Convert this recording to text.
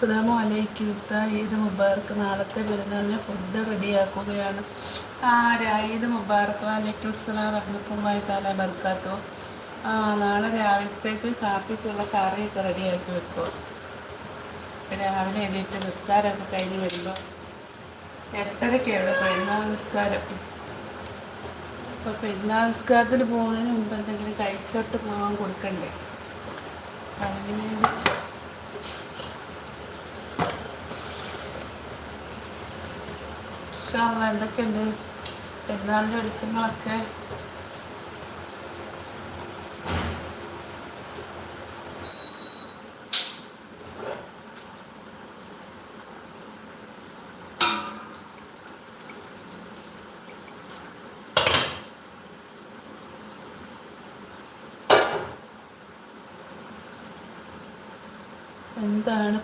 അസ്സലാമു അലൈക്കും. ഈദ് മുബാറക്ക്. നാളത്തെ പെരുന്നാളിന് ഫുഡ് റെഡിയാക്കുകയാണ്. ഈദ് മുബാറക്ക്. വലൈക്കും അസ്സലാം റഹ്മത്തുള്ളാഹി തആല ബർക്കാത്തു. നാളെ രാവിലത്തേക്ക് കാപ്പിക്കുള്ള കറിയൊക്കെ റെഡിയാക്കി വെക്കുക. രാവിലെ എണീറ്റ് നിസ്കാരമൊക്കെ കഴിഞ്ഞ് വരുമ്പോൾ 8:30 പെരുന്നാൾ നിസ്കാരം. അപ്പോൾ പെരുന്നാൾ നിസ്കാരത്തിന് പോകുന്നതിന് മുമ്പ് എന്തെങ്കിലും കഴിച്ചോട്ട് പോകാൻ കൊടുക്കണ്ടേ. അതിന് വേണ്ടി എന്തൊക്കെയുണ്ട് പെരുന്നാളിൻ്റെ ഒരുക്കങ്ങളൊക്കെ. എന്താണ്